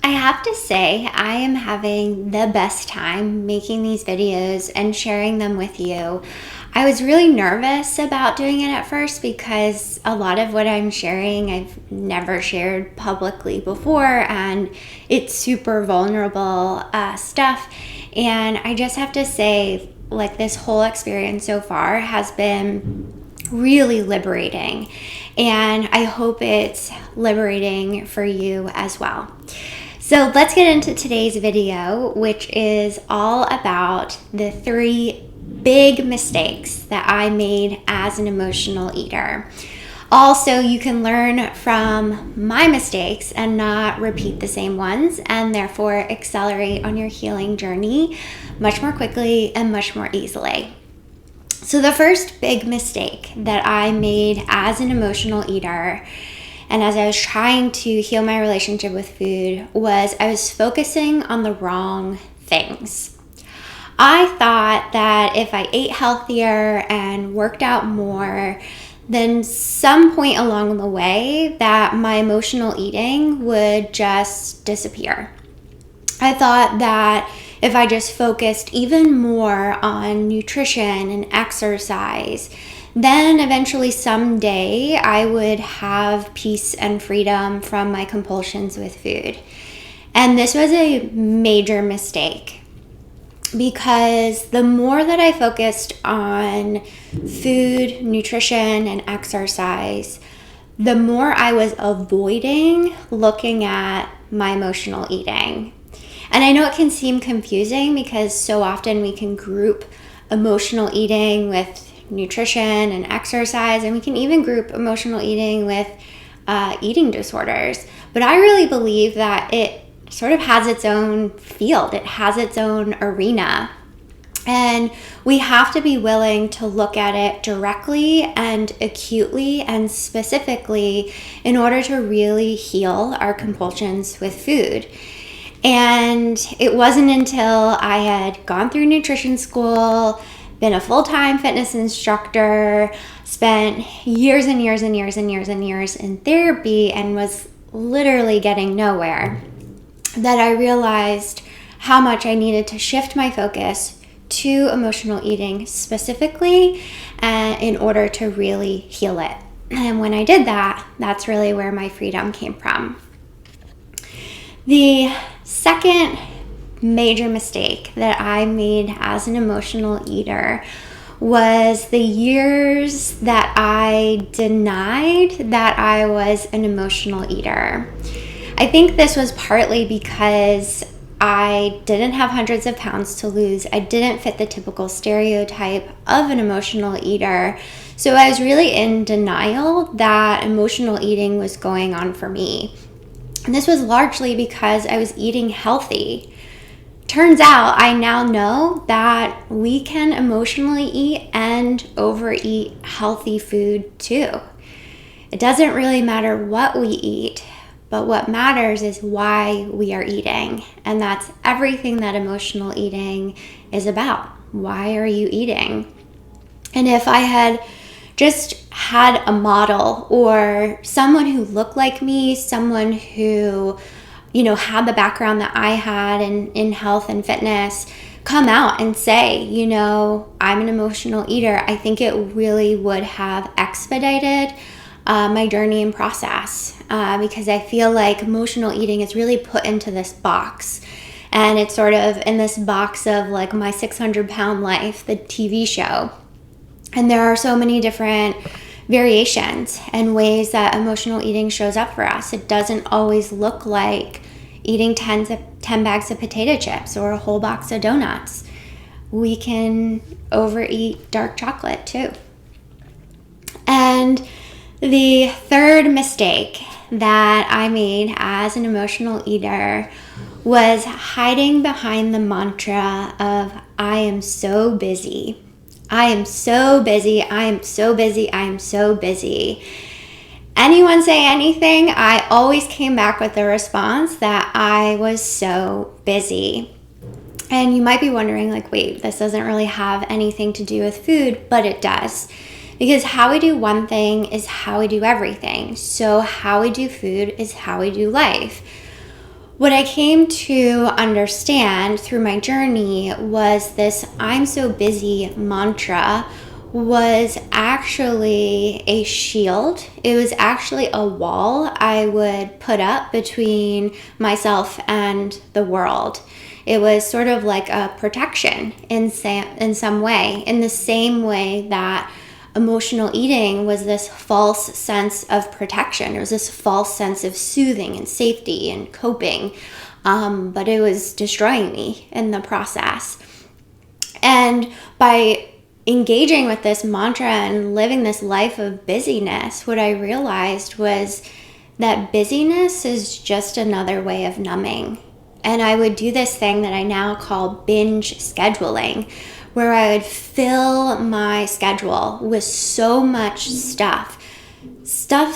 I have to say, I am having the best time making these videos and sharing them with you. I was really nervous about doing it at first because a lot of what I'm sharing I've never shared publicly before, and it's super vulnerable stuff. And I just have to say, like, this whole experience so far has been really liberating, and I hope it's liberating for you as well. So let's get into today's video, which is all about the 3 big mistakes that I made as an emotional eater. Also, you can learn from my mistakes and not repeat the same ones, and therefore accelerate on your healing journey much more quickly and much more easily. So the first big mistake that I made as an emotional eater, and as I was trying to heal my relationship with food, was I was focusing on the wrong things. I thought that if I ate healthier and worked out more, then some point along the way that my emotional eating would just disappear. I thought that if I just focused even more on nutrition and exercise, then eventually someday I would have peace and freedom from my compulsions with food. And this was a major mistake, because the more that I focused on food, nutrition, and exercise, the more I was avoiding looking at my emotional eating. And I know it can seem confusing because so often we can group emotional eating with nutrition and exercise, and we can even group emotional eating with eating disorders. But I really believe that it sort of has its own field. It has its own arena. And we have to be willing to look at it directly and acutely and specifically in order to really heal our compulsions with food. And it wasn't until I had gone through nutrition school, been a full-time fitness instructor, spent years and years and years and years and years in therapy, and was literally getting nowhere, that I realized how much I needed to shift my focus to emotional eating specifically in order to really heal it. And when I did that, that's really where my freedom came from. The second major mistake that I made as an emotional eater was the years that I denied that I was an emotional eater. I think this was partly because I didn't have hundreds of pounds to lose. I didn't fit the typical stereotype of an emotional eater. So I was really in denial that emotional eating was going on for me. And this was largely because I was eating healthy. Turns out I now know that we can emotionally eat and overeat healthy food too. It doesn't really matter what we eat, but what matters is why we are eating. And that's everything that emotional eating is about. Why are you eating? And if I had just had a model or someone who looked like me, someone who, had the background that I had in health and fitness, come out and say, I'm an emotional eater, I think it really would have expedited my journey and process, because I feel like emotional eating is really put into this box, and it's sort of in this box of like My 600-Pound Life, the TV show. And there are so many different variations and ways that emotional eating shows up for us. It doesn't always look like eating 10 bags of potato chips or a whole box of donuts. We can overeat dark chocolate too. And the third mistake that I made as an emotional eater was hiding behind the mantra of I am so busy. I am so busy, I am so busy, I am so busy. Anyone say anything, I always came back with the response that I was so busy. And you might be wondering, like, wait, this doesn't really have anything to do with food, but it does. Because how we do one thing is how we do everything. So how we do food is how we do life. What I came to understand through my journey was this "I'm so busy" mantra was actually a shield. It was actually a wall I would put up between myself and the world. It was sort of like a protection in some way, in the same way that emotional eating was this false sense of protection. It was this false sense of soothing and safety and coping, but it was destroying me in the process. And by engaging with this mantra and living this life of busyness, what I realized was that busyness is just another way of numbing. And I would do this thing that I now call binge scheduling, where I would fill my schedule with so much stuff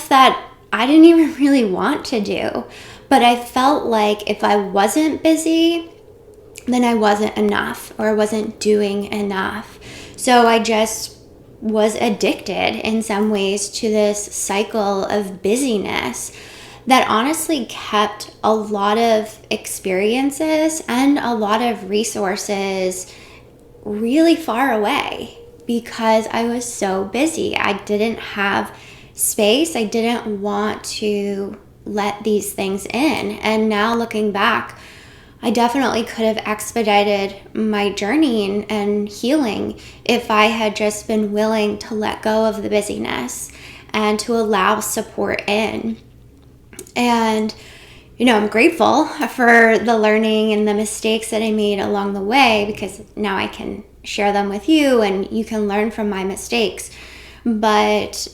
that I didn't even really want to do. But I felt like if I wasn't busy, then I wasn't enough, or I wasn't doing enough. So I just was addicted in some ways to this cycle of busyness that honestly kept a lot of experiences and a lot of resources really far away because I was so busy. I didn't have space. I didn't want to let these things in. And now looking back, I definitely could have expedited my journey and healing if I had just been willing to let go of the busyness and to allow support in. And, I'm grateful for the learning and the mistakes that I made along the way, because now I can share them with you and you can learn from my mistakes. But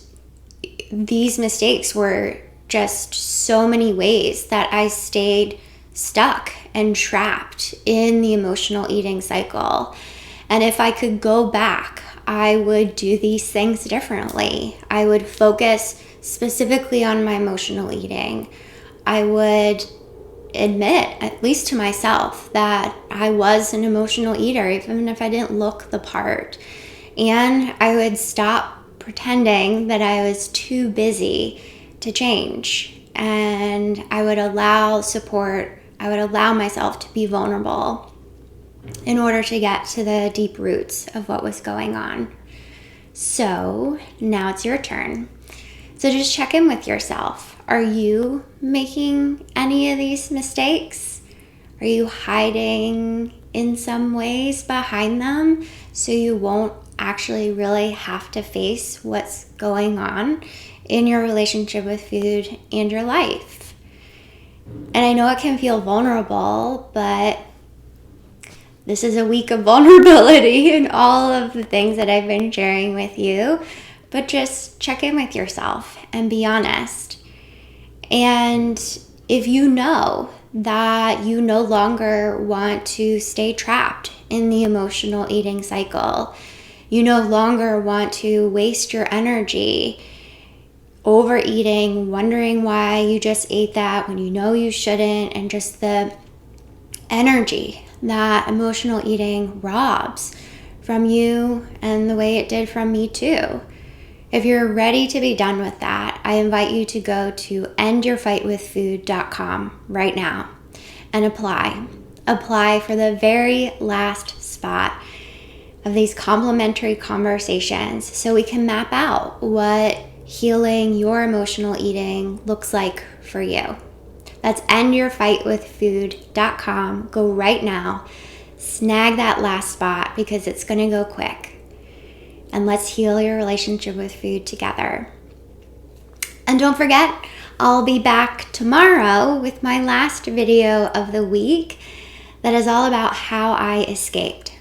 these mistakes were just so many ways that I stayed stuck and trapped in the emotional eating cycle. And if I could go back, I would do these things differently. I would focus specifically on my emotional eating. I would admit, at least to myself, that I was an emotional eater, even if I didn't look the part. And I would stop pretending that I was too busy to change. And I would allow support. I would allow myself to be vulnerable in order to get to the deep roots of what was going on. So now it's your turn. So just check in with yourself. Are you making any of these mistakes? Are you hiding in some ways behind them so you won't actually really have to face what's going on in your relationship with food and your life? And I know it can feel vulnerable, but this is a week of vulnerability and all of the things that I've been sharing with you. But just check in with yourself and be honest. And if you know that you no longer want to stay trapped in the emotional eating cycle, you no longer want to waste your energy overeating, wondering why you just ate that when you know you shouldn't, and just the energy that emotional eating robs from you and the way it did from me too. If you're ready to be done with that, I invite you to go to endyourfightwithfood.com right now and apply. Apply for the very last spot of these complimentary conversations so we can map out what healing your emotional eating looks like for you. That's endyourfightwithfood.com. Go right now. Snag that last spot because it's going to go quick. And let's heal your relationship with food together. And don't forget, I'll be back tomorrow with my last video of the week that is all about how I escaped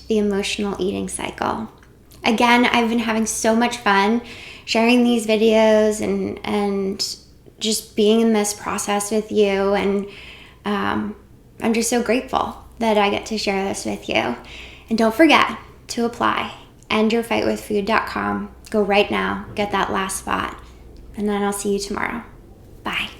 the emotional eating cycle. Again, I've been having so much fun sharing these videos and just being in this process with you. And I'm just so grateful that I get to share this with you. And don't forget to apply. endyourfightwithfood.com. Go right now, get that last spot, and then I'll see you tomorrow. Bye.